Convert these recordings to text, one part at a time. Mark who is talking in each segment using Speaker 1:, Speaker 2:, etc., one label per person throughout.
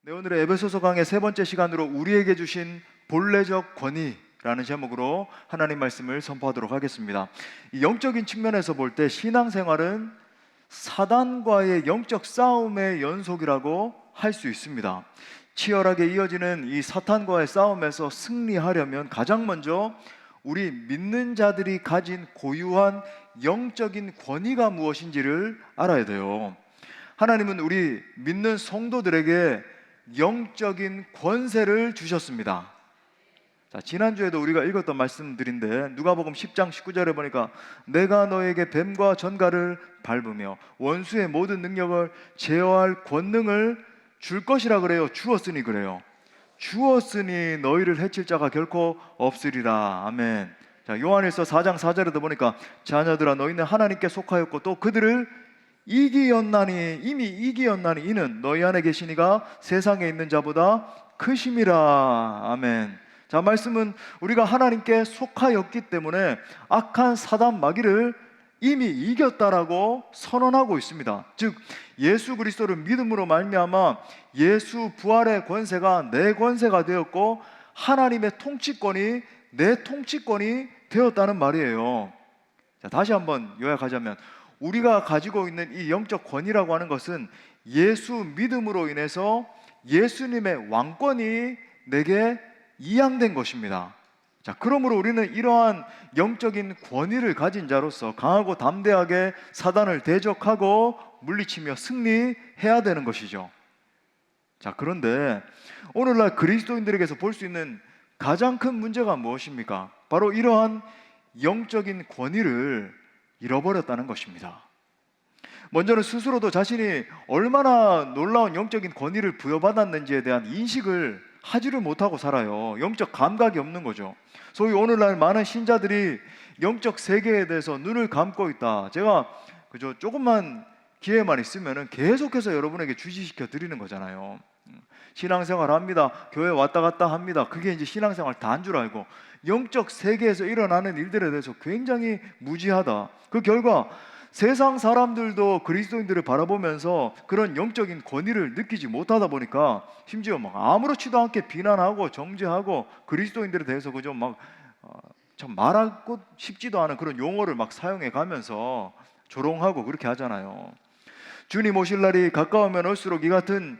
Speaker 1: 네, 오늘의 에베소서 강의 세 번째 시간으로 우리에게 주신 본래적 권위라는 제목으로 하나님 말씀을 선포하도록 하겠습니다. 이 영적인 측면에서 볼 때 신앙생활은 사단과의 영적 싸움의 연속이라고 할 수 있습니다. 치열하게 이어지는 이 사탄과의 싸움에서 승리하려면 가장 먼저 우리 믿는 자들이 가진 고유한 영적인 권위가 무엇인지를 알아야 돼요. 하나님은 우리 믿는 성도들에게 영적인 권세를 주셨습니다. 자, 지난주에도 우리가 읽었던 말씀들인데 누가복음 10장 19절에 보니까 내가 너에게 뱀과 전갈을 밟으며 원수의 모든 능력을 제어할 권능을 줄 것이라 그래요. 주었으니 그래요. 주었으니 너희를 해칠 자가 결코 없으리라. 아멘. 자, 요한일서 4장 4절에도 보니까 자녀들아 너희는 하나님께 속하였고 또 그들을 이기었나니 이미 이기었나니 이는 너희 안에 계시니가 세상에 있는 자보다 크심이라. 아멘. 자, 말씀은 우리가 하나님께 속하였기 때문에 악한 사단 마귀를 이미 이겼다라고 선언하고 있습니다. 즉 예수 그리스도를 믿음으로 말미암아 예수 부활의 권세가 내 권세가 되었고 하나님의 통치권이 내 통치권이 되었다는 말이에요. 자, 다시 한번 요약하자면 우리가 가지고 있는 이 영적 권위라고 하는 것은 예수 믿음으로 인해서 예수님의 왕권이 내게 이양된 것입니다. 자, 그러므로 우리는 이러한 영적인 권위를 가진 자로서 강하고 담대하게 사단을 대적하고 물리치며 승리해야 되는 것이죠. 자, 그런데 오늘날 그리스도인들에게서 볼 수 있는 가장 큰 문제가 무엇입니까? 바로 이러한 영적인 권위를 잃어버렸다는 것입니다. 먼저는 스스로도 자신이 얼마나 놀라운 영적인 권위를 부여받았는지에 대한 인식을 하지를 못하고 살아요. 영적 감각이 없는 거죠. 소위 오늘날 많은 신자들이 영적 세계에 대해서 눈을 감고 있다. 제가 그저 조금만 기회만 있으면 계속해서 여러분에게 주시시켜 드리는 거잖아요. 신앙생활 합니다. 교회 왔다 갔다 합니다. 그게 이제 신앙생활 다인 줄 알고 영적 세계에서 일어나는 일들에 대해서 굉장히 무지하다. 그 결과 세상 사람들도 그리스도인들을 바라보면서 그런 영적인 권위를 느끼지 못하다 보니까 심지어 막 아무렇지도 않게 비난하고 정죄하고 그리스도인들에 대해서 그저 막 참 말하고 싶지도 않은 그런 용어를 막 사용해 가면서 조롱하고 그렇게 하잖아요. 주님 오실 날이 가까우면 올수록 이 같은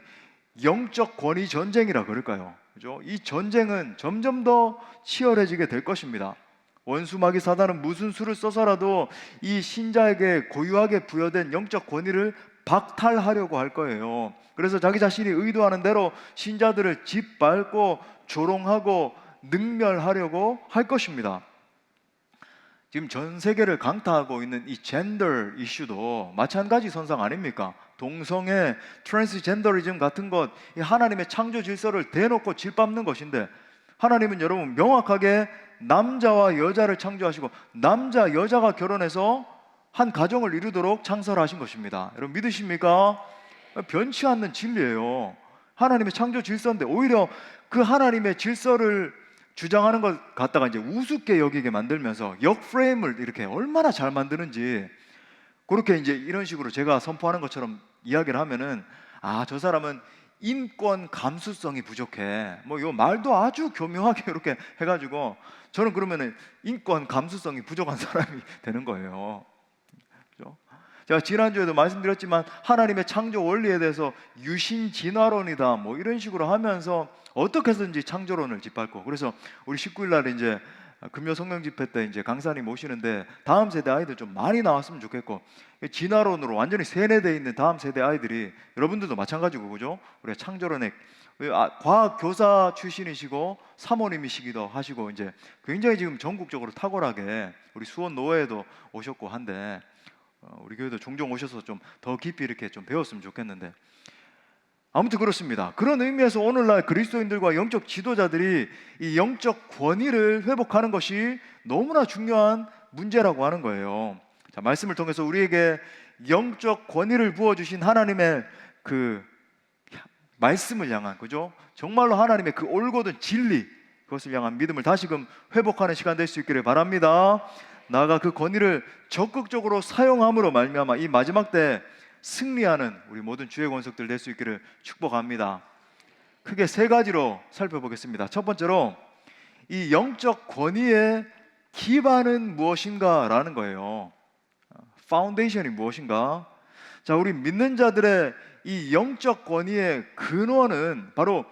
Speaker 1: 영적 권위 전쟁이라 그럴까요? 그죠? 이 전쟁은 점점 더 치열해지게 될 것입니다. 원수 마귀 사단은 무슨 수를 써서라도 이 신자에게 고유하게 부여된 영적 권위를 박탈하려고 할 거예요. 그래서 자기 자신이 의도하는 대로 신자들을 짓밟고 조롱하고 능멸하려고 할 것입니다. 지금 전 세계를 강타하고 있는 이 젠더 이슈도 마찬가지 선상 아닙니까? 동성애, 트랜스젠더리즘 같은 것, 이 하나님의 창조 질서를 대놓고 짓밟는 것인데 하나님은 여러분 명확하게 남자와 여자를 창조하시고 남자, 여자가 결혼해서 한 가정을 이루도록 창설하신 것입니다. 여러분 믿으십니까? 변치 않는 진리예요. 하나님의 창조 질서인데 오히려 그 하나님의 질서를 주장하는 것 갖다가 이제 우습게 여기게 만들면서 역프레임을 이렇게 얼마나 잘 만드는지 그렇게 이제 이런 식으로 제가 선포하는 것처럼 이야기를 하면은 아, 저 사람은 인권 감수성이 부족해. 뭐 요 말도 아주 교묘하게 이렇게 해가지고 저는 그러면은 인권 감수성이 부족한 사람이 되는 거예요. 그렇죠? 제가 지난주에도 말씀드렸지만 하나님의 창조 원리에 대해서 유신 진화론이다 뭐 이런 식으로 하면서 어떻게 해서든지 창조론을 짓밟고 그래서 우리 19일 날에 이제 금요 성령 집회 때 이제 강사님 모시는데 다음 세대 아이들 좀 많이 나왔으면 좋겠고 진화론으로 완전히 세뇌되어 있는 다음 세대 아이들이 여러분들도 마찬가지고 그죠? 우리가 창조론에 과학 교사 출신이시고 사모님이시기도 하시고 이제 굉장히 지금 전국적으로 탁월하게 우리 수원 노회에도 오셨고 한데 우리 교회도 종종 오셔서 좀 더 깊이 이렇게 좀 배웠으면 좋겠는데 아무튼 그렇습니다. 그런 의미에서 오늘날 그리스도인들과 영적 지도자들이 이 영적 권위를 회복하는 것이 너무나 중요한 문제라고 하는 거예요. 자, 말씀을 통해서 우리에게 영적 권위를 부어주신 하나님의 그 말씀을 향한 그죠? 정말로 하나님의 그 올곧은 진리 그것을 향한 믿음을 다시금 회복하는 시간 될 수 있기를 바랍니다. 나아가 그 권위를 적극적으로 사용함으로 말미암아 이 마지막 때 승리하는 우리 모든 주의 권속들 될 수 있기를 축복합니다. 크게 세 가지로 살펴보겠습니다. 첫 번째로 이 영적 권위의 기반은 무엇인가라는 거예요. 파운데이션이 무엇인가? 자, 우리 믿는 자들의 이 영적 권위의 근원은 바로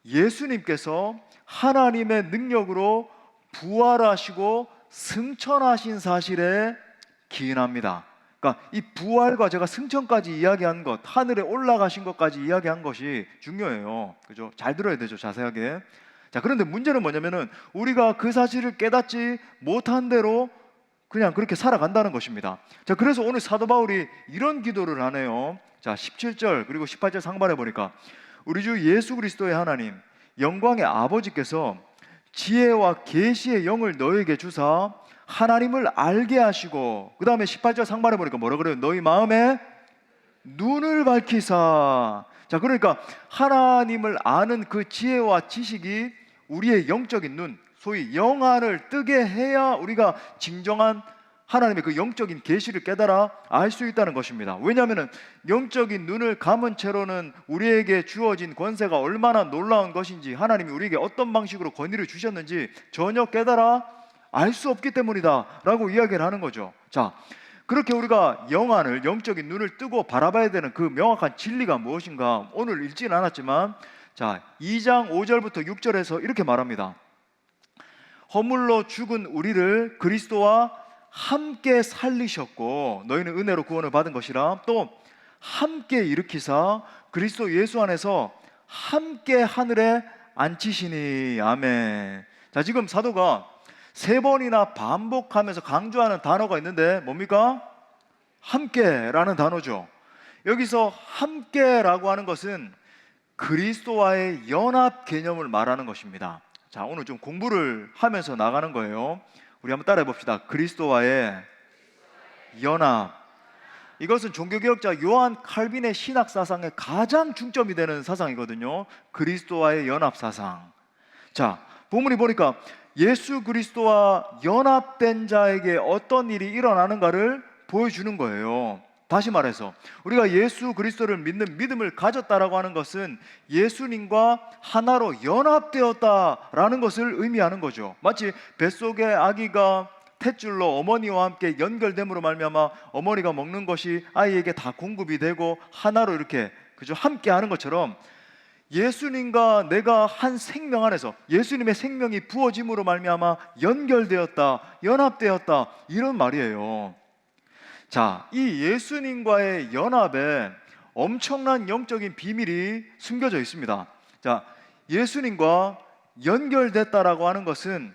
Speaker 1: 예수님께서 하나님의 능력으로 부활하시고 승천하신 사실에 기인합니다. 그러니까 이 부활과 제가 승천까지 이야기한 것, 하늘에 올라가신 것까지 이야기한 것이 중요해요. 그죠? 잘 들어야 되죠, 자세하게. 자, 그런데 문제는 뭐냐면은 우리가 그 사실을 깨닫지 못한 대로 그냥 그렇게 살아간다는 것입니다. 자, 그래서 오늘 사도 바울이 이런 기도를 하네요. 자, 17절 그리고 18절 상반에 보니까 우리 주 예수 그리스도의 하나님 영광의 아버지께서 지혜와 계시의 영을 너에게 주사 하나님을 알게 하시고, 그 다음에 18절 상반에 보니까 뭐라 그래요? 너희 마음에 눈을 밝히사. 자, 그러니까 하나님을 아는 그 지혜와 지식이 우리의 영적인 눈, 소위 영안을 뜨게 해야 우리가 진정한 하나님의 그 영적인 계시를 깨달아 알 수 있다는 것입니다. 왜냐하면 영적인 눈을 감은 채로는 우리에게 주어진 권세가 얼마나 놀라운 것인지, 하나님이 우리에게 어떤 방식으로 권위를 주셨는지 전혀 깨달아 알 수 없기 때문이다 라고 이야기를 하는 거죠. 자, 그렇게 우리가 영안을, 영적인 눈을 뜨고 바라봐야 되는 그 명확한 진리가 무엇인가 오늘 읽지는 않았지만, 자, 2장 5절부터 6절에서 이렇게 말합니다. 허물로 죽은 우리를 그리스도와 함께 살리셨고 너희는 은혜로 구원을 받은 것이라. 또 함께 일으키사 그리스도 예수 안에서 함께 하늘에 앉히시니. 아멘. 자, 지금 사도가 세 번이나 반복하면서 강조하는 단어가 있는데 뭡니까? 함께라는 단어죠. 여기서 함께라고 하는 것은 그리스도와의 연합 개념을 말하는 것입니다. 자, 오늘 좀 공부를 하면서 나가는 거예요. 우리 한번 따라해 봅시다. 그리스도와의 연합. 이것은 종교개혁자 요한 칼빈의 신학 사상의 가장 중점이 되는 사상이거든요. 그리스도와의 연합 사상. 자, 본문이 보니까 예수 그리스도와 연합된 자에게 어떤 일이 일어나는가를 보여주는 거예요. 다시 말해서 우리가 예수 그리스도를 믿는 믿음을 가졌다라고 하는 것은 예수님과 하나로 연합되었다라는 것을 의미하는 거죠. 마치 뱃속의 아기가 탯줄로 어머니와 함께 연결됨으로 말미암아 어머니가 먹는 것이 아이에게 다 공급이 되고 하나로 이렇게, 그죠, 함께 하는 것처럼 예수님과 내가 한 생명 안에서 예수님의 생명이 부어짐으로 말미암아 연결되었다, 연합되었다, 이런 말이에요. 자, 이 예수님과의 연합에 엄청난 영적인 비밀이 숨겨져 있습니다. 자, 예수님과 연결됐다라고 하는 것은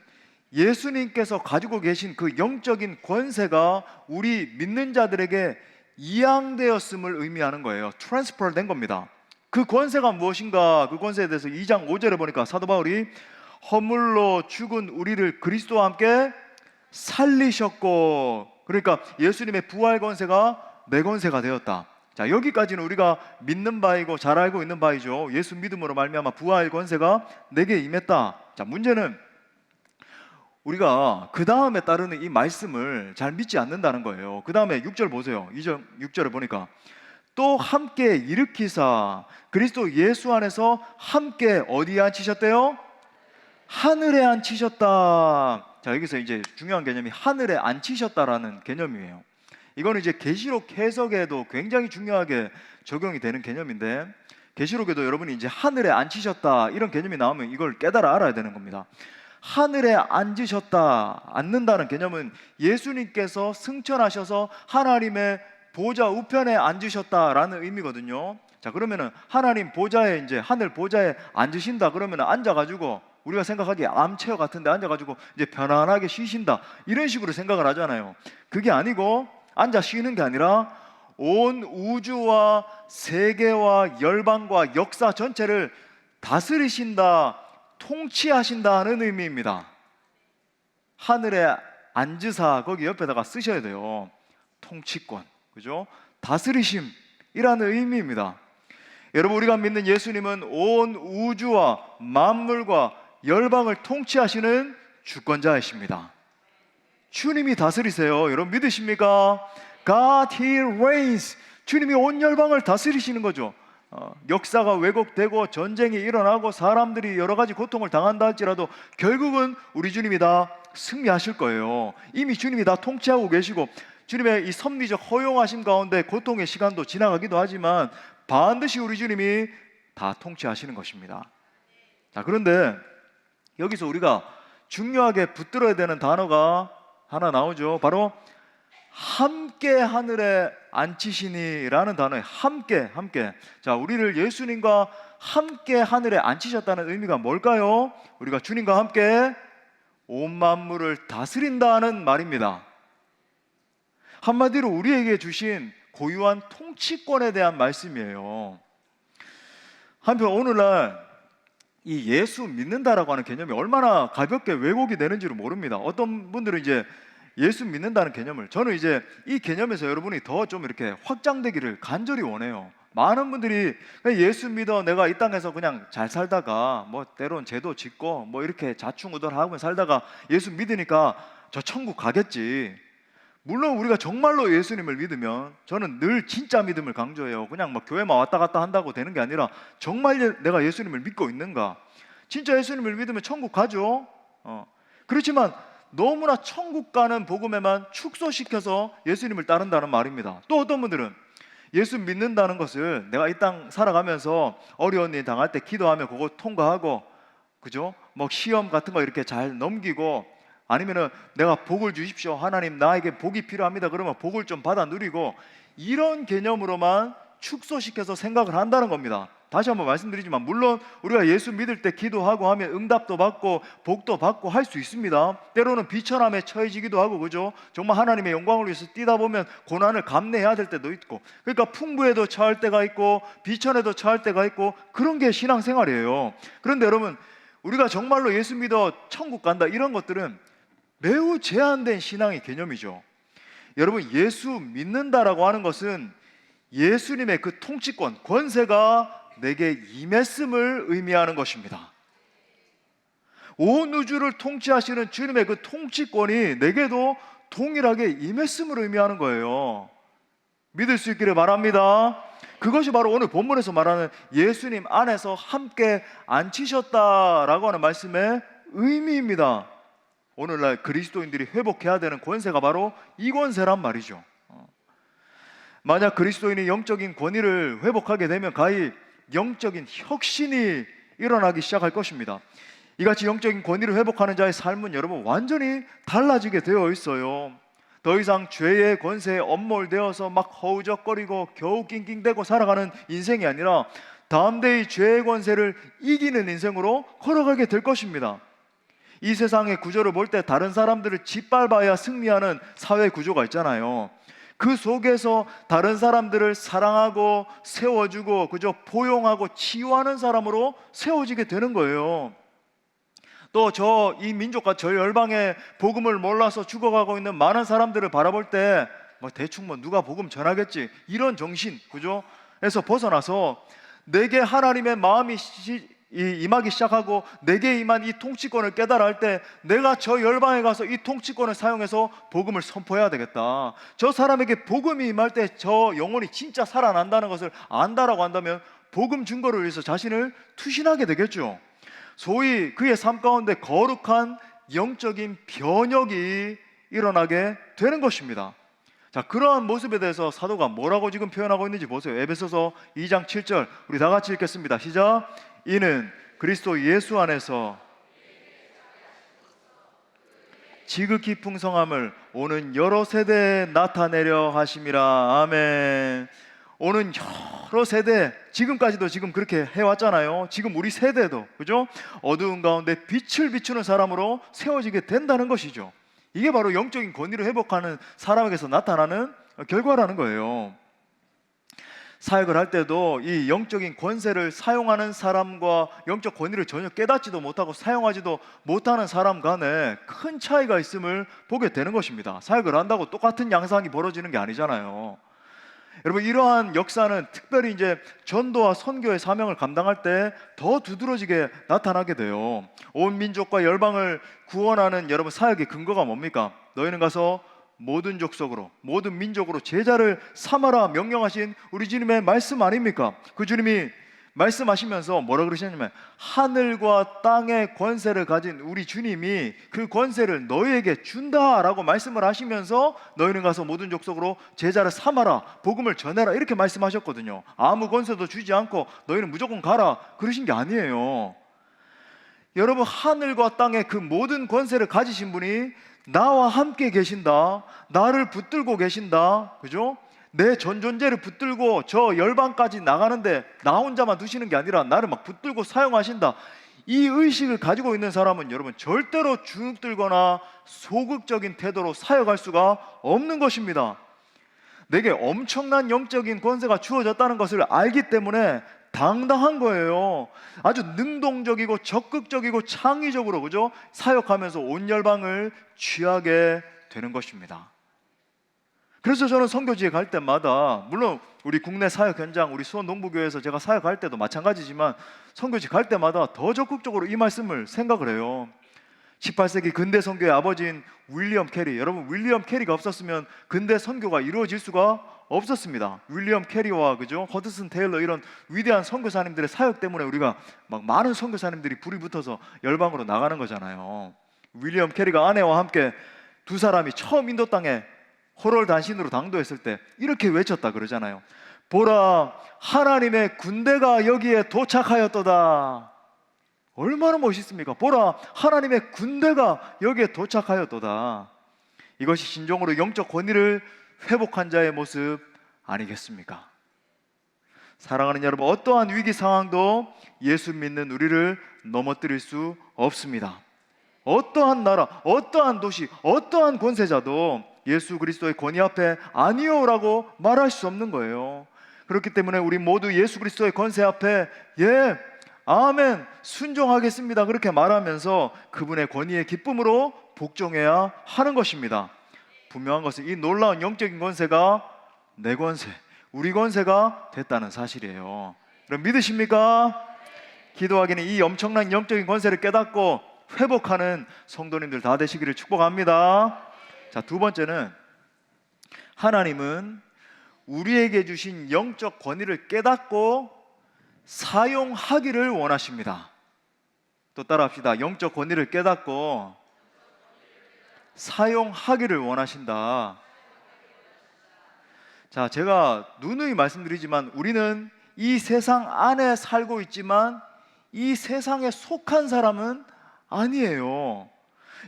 Speaker 1: 예수님께서 가지고 계신 그 영적인 권세가 우리 믿는 자들에게 이양되었음을 의미하는 거예요. 트랜스퍼 된 겁니다. 그 권세가 무엇인가? 그 권세에 대해서 2장 5절에 보니까 사도 바울이 허물로 죽은 우리를 그리스도와 함께 살리셨고, 그러니까 예수님의 부활 권세가 내 권세가 되었다. 자, 여기까지는 우리가 믿는 바이고 잘 알고 있는 바이죠. 예수 믿음으로 말미암아 부활 권세가 내게 임했다. 자, 문제는 우리가 그 다음에 따르는 이 말씀을 잘 믿지 않는다는 거예요. 그 다음에 6절 보세요. 6절에 보니까 또 함께 일으키사 그리스도 예수 안에서 함께 어디에 앉히셨대요? 하늘에 앉히셨다. 자, 여기서 이제 중요한 개념이 하늘에 앉히셨다라는 개념이에요. 이거는 이제 계시록 해석에도 굉장히 중요하게 적용이 되는 개념인데, 계시록에도 여러분이 이제 하늘에 앉히셨다 이런 개념이 나오면 이걸 깨달아 알아야 되는 겁니다. 하늘에 앉으셨다, 앉는다는 개념은 예수님께서 승천하셔서 하나님의 보좌 우편에 앉으셨다라는 의미거든요. 자, 그러면은 하나님 보좌에, 이제 하늘 보좌에 앉으신다 그러면은 앉아가지고 우리가 생각하기에 암체어 같은데 앉아가지고 이제 편안하게 쉬신다 이런 식으로 생각을 하잖아요. 그게 아니고 앉아 쉬는 게 아니라 온 우주와 세계와 열방과 역사 전체를 다스리신다, 통치하신다는 의미입니다. 하늘에 앉으사 거기 옆에다가 쓰셔야 돼요. 통치권, 그죠? 다스리심이라는 의미입니다. 여러분, 우리가 믿는 예수님은 온 우주와 만물과 열방을 통치하시는 주권자이십니다. 주님이 다스리세요. 여러분 믿으십니까? God, He reigns. 주님이 온 열방을 다스리시는 거죠. 역사가 왜곡되고 전쟁이 일어나고 사람들이 여러 가지 고통을 당한다 할지라도 결국은 우리 주님이 다 승리하실 거예요. 이미 주님이 다 통치하고 계시고 주님의 이 섭리적 허용하심 가운데 고통의 시간도 지나가기도 하지만 반드시 우리 주님이 다 통치하시는 것입니다. 자, 그런데 여기서 우리가 중요하게 붙들어야 되는 단어가 하나 나오죠. 바로 함께 하늘에 앉히시니라는 단어에 함께. 자, 우리를 예수님과 함께 하늘에 앉히셨다는 의미가 뭘까요? 우리가 주님과 함께 온 만물을 다스린다는 말입니다. 한마디로 우리에게 주신 고유한 통치권에 대한 말씀이에요. 한편 오늘날 이 예수 믿는다라고 하는 개념이 얼마나 가볍게 왜곡이 되는지를 모릅니다. 어떤 분들은 이제 예수 믿는다는 개념을, 저는 이제 이 개념에서 여러분이 더 좀 이렇게 확장되기를 간절히 원해요. 많은 분들이 예수 믿어 내가 이 땅에서 그냥 잘 살다가 뭐 때론 죄도 짓고 뭐 이렇게 자충우돌하고 살다가 예수 믿으니까 저 천국 가겠지. 물론 우리가 정말로 예수님을 믿으면, 저는 늘 진짜 믿음을 강조해요. 그냥 막 교회만 왔다 갔다 한다고 되는 게 아니라 정말 내가 예수님을 믿고 있는가, 진짜 예수님을 믿으면 천국 가죠. 그렇지만 너무나 천국 가는 복음에만 축소시켜서 예수님을 따른다는 말입니다. 또 어떤 분들은 예수 믿는다는 것을 내가 이 땅 살아가면서 어려운 일 당할 때 기도하며 그거 통과하고, 그죠? 뭐 시험 같은 거 이렇게 잘 넘기고, 아니면은 내가 복을 주십시오, 하나님 나에게 복이 필요합니다, 그러면 복을 좀 받아 누리고, 이런 개념으로만 축소시켜서 생각을 한다는 겁니다. 다시 한번 말씀드리지만 물론 우리가 예수 믿을 때 기도하고 하면 응답도 받고 복도 받고 할 수 있습니다. 때로는 비천함에 처해지기도 하고, 그죠? 정말 하나님의 영광을 위해서 뛰다 보면 고난을 감내해야 될 때도 있고, 그러니까 풍부에도 처할 때가 있고 비천에도 처할 때가 있고, 그런 게 신앙생활이에요. 그런데 여러분, 우리가 정말로 예수 믿어 천국 간다, 이런 것들은 매우 제한된 신앙의 개념이죠. 여러분, 예수 믿는다라고 하는 것은 예수님의 그 통치권, 권세가 내게 임했음을 의미하는 것입니다. 온 우주를 통치하시는 주님의 그 통치권이 내게도 동일하게 임했음을 의미하는 거예요. 믿을 수 있기를 바랍니다. 그것이 바로 오늘 본문에서 말하는 예수님 안에서 함께 앉히셨다라고 하는 말씀의 의미입니다. 오늘날 그리스도인들이 회복해야 되는 권세가 바로 이 권세란 말이죠. 만약 그리스도인이 영적인 권위를 회복하게 되면 가히 영적인 혁신이 일어나기 시작할 것입니다. 이같이 영적인 권위를 회복하는 자의 삶은 여러분 완전히 달라지게 되어 있어요. 더 이상 죄의 권세에 엄몰되어서 막 허우적거리고 겨우 낑낑대고 살아가는 인생이 아니라 담대히 죄의 권세를 이기는 인생으로 걸어가게 될 것입니다. 이 세상의 구조를 볼 때 다른 사람들을 짓밟아야 승리하는 사회 구조가 있잖아요. 그 속에서 다른 사람들을 사랑하고 세워주고 그저 포용하고 치유하는 사람으로 세워지게 되는 거예요. 또 이 민족과 저 열방의 복음을 몰라서 죽어가고 있는 많은 사람들을 바라볼 때 뭐 대충 뭐 누가 복음 전하겠지, 이런 정신, 그죠? 에서 벗어나서 내게 하나님의 마음이 임하기 시작하고 내게 임한 이 통치권을 깨달아 할 때 내가 저 열방에 가서 이 통치권을 사용해서 복음을 선포해야 되겠다. 저 사람에게 복음이 임할 때 저 영혼이 진짜 살아난다는 것을 안다라고 한다면 복음 증거를 위해서 자신을 투신하게 되겠죠. 소위 그의 삶 가운데 거룩한 영적인 변혁이 일어나게 되는 것입니다. 자, 그러한 모습에 대해서 사도가 뭐라고 지금 표현하고 있는지 보세요. 에베소서 2장 7절 우리 다 같이 읽겠습니다. 시작. 이는 그리스도 예수 안에서 지극히 풍성함을 오는 여러 세대에 나타내려 하심이라. 아멘. 오는 여러 세대, 지금까지도 지금 그렇게 해왔잖아요. 지금 우리 세대도, 그죠? 어두운 가운데 빛을 비추는 사람으로 세워지게 된다는 것이죠. 이게 바로 영적인 권위를 회복하는 사람에게서 나타나는 결과라는 거예요. 사역을 할 때도 이 영적인 권세를 사용하는 사람과 영적 권위를 전혀 깨닫지도 못하고 사용하지도 못하는 사람 간에 큰 차이가 있음을 보게 되는 것입니다. 사역을 한다고 똑같은 양상이 벌어지는 게 아니잖아요. 여러분, 이러한 역사는 특별히 이제 전도와 선교의 사명을 감당할 때 더 두드러지게 나타나게 돼요. 온 민족과 열방을 구원하는 여러분 사역의 근거가 뭡니까? 너희는 가서 모든 족속으로 모든 민족으로 제자를 삼아라 명령하신 우리 주님의 말씀 아닙니까? 그 주님이 말씀하시면서 뭐라 그러셨냐면 하늘과 땅의 권세를 가진 우리 주님이 그 권세를 너희에게 준다라고 말씀을 하시면서 너희는 가서 모든 족속으로 제자를 삼아라, 복음을 전해라, 이렇게 말씀하셨거든요. 아무 권세도 주지 않고 너희는 무조건 가라 그러신 게 아니에요. 여러분, 하늘과 땅의 그 모든 권세를 가지신 분이 나와 함께 계신다, 나를 붙들고 계신다, 그죠? 내 전 존재를 붙들고 저 열방까지 나가는데 나 혼자만 두시는 게 아니라 나를 막 붙들고 사용하신다, 이 의식을 가지고 있는 사람은 여러분 절대로 주눅들거나 소극적인 태도로 사역할 수가 없는 것입니다. 내게 엄청난 영적인 권세가 주어졌다는 것을 알기 때문에 당당한 거예요. 아주 능동적이고 적극적이고 창의적으로, 그죠? 사역하면서 온 열방을 취하게 되는 것입니다. 그래서 저는 선교지에 갈 때마다, 물론 우리 국내 사역 현장, 우리 수원 농부교회에서 제가 사역할 때도 마찬가지지만 선교지 갈 때마다 더 적극적으로 이 말씀을 생각을 해요. 18세기 근대 선교의 아버지인 윌리엄 캐리, 여러분 윌리엄 캐리가 없었으면 근대 선교가 이루어질 수가 없었습니다. 윌리엄 캐리와 그죠? 허드슨 테일러, 이런 위대한 선교사님들의 사역 때문에 우리가 막 많은 선교사님들이 불이 붙어서 열방으로 나가는 거잖아요. 윌리엄 캐리가 아내와 함께 두 사람이 처음 인도 땅에 호롤 단신으로 당도했을 때 이렇게 외쳤다 그러잖아요. 보라, 하나님의 군대가 여기에 도착하였도다. 얼마나 멋있습니까? 보라, 하나님의 군대가 여기에 도착하였도다. 이것이 진정으로 영적 권위를 회복한 자의 모습 아니겠습니까? 사랑하는 여러분, 어떠한 위기 상황도 예수 믿는 우리를 넘어뜨릴 수 없습니다. 어떠한 나라, 어떠한 도시, 어떠한 권세자도 예수 그리스도의 권위 앞에 아니요라고 말할 수 없는 거예요. 그렇기 때문에 우리 모두 예수 그리스도의 권세 앞에 예, 아멘, 순종하겠습니다, 그렇게 말하면서 그분의 권위의 기쁨으로 복종해야 하는 것입니다. 분명한 것은 이 놀라운 영적인 권세가 내 권세, 우리 권세가 됐다는 사실이에요. 여러분 믿으십니까? 기도하기는 이 엄청난 영적인 권세를 깨닫고 회복하는 성도님들 다 되시기를 축복합니다. 자, 두 번째는 하나님은 우리에게 주신 영적 권위를 깨닫고 사용하기를 원하십니다. 또 따라합시다. 영적 권위를 깨닫고 사용하기를 원하신다. 자, 제가 누누이 말씀드리지만 우리는 이 세상 안에 살고 있지만 이 세상에 속한 사람은 아니에요.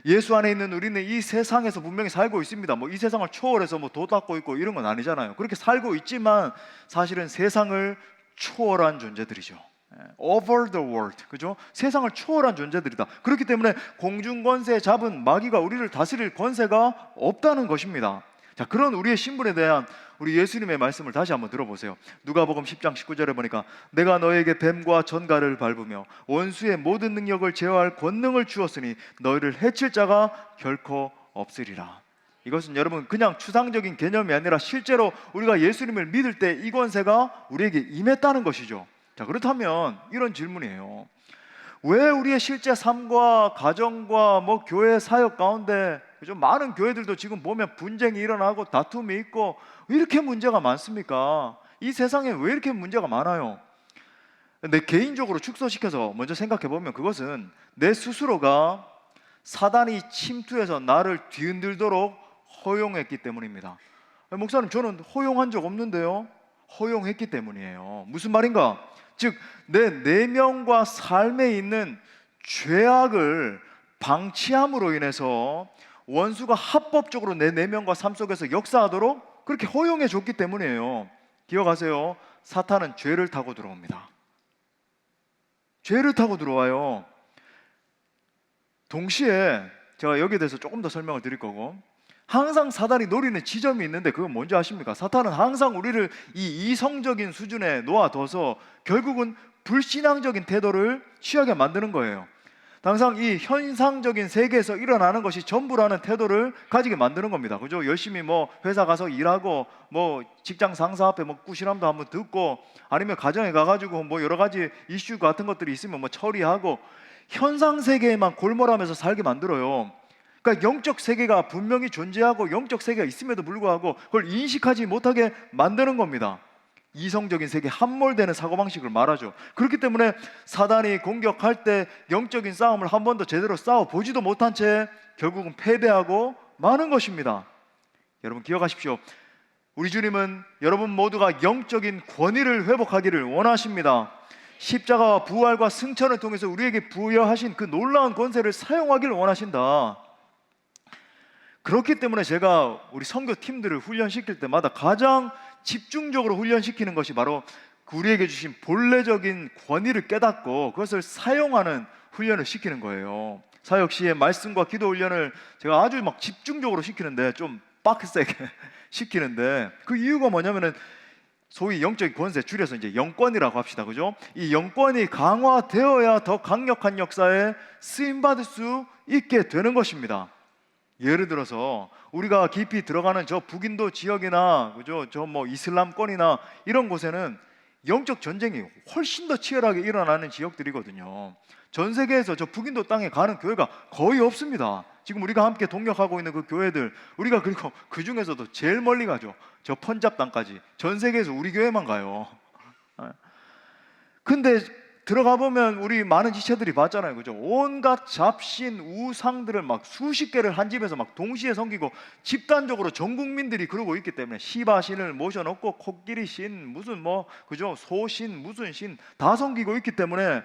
Speaker 1: 예수 안에 있는 우리는 이 세상에서 분명히 살고 있습니다. 뭐 이 세상을 초월해서 뭐 도 닦고 있고 이런 건 아니잖아요. 그렇게 살고 있지만 사실은 세상을 초월한 존재들이죠. Over the world, 그죠? 세상을 초월한 존재들이다. 그렇기 때문에 공중 권세 잡은 마귀가 우리를 다스릴 권세가 없다는 것입니다. 자, 그런 우리의 신분에 대한 우리 예수님의 말씀을 다시 한번 들어보세요. 누가복음 10장 19절에 보니까 내가 너에게 뱀과 전갈을 밟으며 원수의 모든 능력을 제어할 권능을 주었으니 너희를 해칠 자가 결코 없으리라. 이것은 여러분 그냥 추상적인 개념이 아니라 실제로 우리가 예수님을 믿을 때 이 권세가 우리에게 임했다는 것이죠. 자, 그렇다면 이런 질문이에요. 왜 우리의 실제 삶과 가정과 뭐 교회 사역 가운데 그죠? 많은 교회들도 지금 보면 분쟁이 일어나고 다툼이 있고 왜 이렇게 문제가 많습니까? 이 세상에 왜 이렇게 문제가 많아요? 내 개인적으로 축소시켜서 먼저 생각해 보면 그것은 내 스스로가 사단이 침투해서 나를 뒤흔들도록 허용했기 때문입니다. 목사님, 저는 허용한 적 없는데요. 허용했기 때문이에요. 무슨 말인가? 즉 내 내면과 삶에 있는 죄악을 방치함으로 인해서 원수가 합법적으로 내 내면과 삶 속에서 역사하도록 그렇게 허용해 줬기 때문이에요. 기억하세요. 사탄은 죄를 타고 들어옵니다. 죄를 타고 들어와요. 동시에 제가 여기에 대해서 조금 더 설명을 드릴 거고, 항상 사단이 노리는 지점이 있는데 그건 뭔지 아십니까? 사탄은 항상 우리를 이 이성적인 수준에 놓아둬서 결국은 불신앙적인 태도를 취하게 만드는 거예요. 항상 이 현상적인 세계에서 일어나는 것이 전부라는 태도를 가지게 만드는 겁니다. 그죠? 열심히 뭐 회사 가서 일하고 뭐 직장 상사 앞에 뭐 꾸시람도 한번 듣고 아니면 가정에 가가지고 뭐 여러 가지 이슈 같은 것들이 있으면 뭐 처리하고 현상 세계에만 골몰하면서 살게 만들어요. 그러니까 영적 세계가 분명히 존재하고 영적 세계가 있음에도 불구하고 그걸 인식하지 못하게 만드는 겁니다. 이성적인 세계, 함몰되는 사고방식을 말하죠. 그렇기 때문에 사단이 공격할 때 영적인 싸움을 한 번도 제대로 싸워보지도 못한 채 결국은 패배하고 마는 것입니다. 여러분 기억하십시오. 우리 주님은 여러분 모두가 영적인 권위를 회복하기를 원하십니다. 십자가와 부활과 승천을 통해서 우리에게 부여하신 그 놀라운 권세를 사용하기를 원하신다. 그렇기 때문에 제가 우리 선교팀들을 훈련시킬 때마다 가장 집중적으로 훈련시키는 것이 바로 우리에게 주신 본래적인 권위를 깨닫고 그것을 사용하는 훈련을 시키는 거예요. 사역 시에 말씀과 기도 훈련을 제가 아주 막 집중적으로 시키는데 좀 빡세게 시키는데 그 이유가 뭐냐면은 소위 영적인 권세, 줄여서 이제 영권이라고 합시다. 그죠? 이 영권이 강화되어야 더 강력한 역사에 쓰임받을 수 있게 되는 것입니다. 예를 들어서 우리가 깊이 들어가는 저 북인도 지역이나 그죠? 저 뭐 이슬람권이나 이런 곳에는 영적 전쟁이 훨씬 더 치열하게 일어나는 지역들이거든요. 전 세계에서 저 북인도 땅에 가는 교회가 거의 없습니다. 지금 우리가 함께 동역하고 있는 그 교회들, 우리가 그리고 그 중에서도 제일 멀리 가죠. 저 펀잡 땅까지. 전 세계에서 우리 교회만 가요. 근데 들어가 보면 우리 많은 지체들이 봤잖아요. 그죠? 온갖 잡신, 우상들을 막 수십 개를 한 집에서 막 동시에 섬기고 집단적으로 전 국민들이 그러고 있기 때문에 시바신을 모셔놓고 코끼리신, 무슨 뭐 그죠? 소신, 무슨 신 다 섬기고 있기 때문에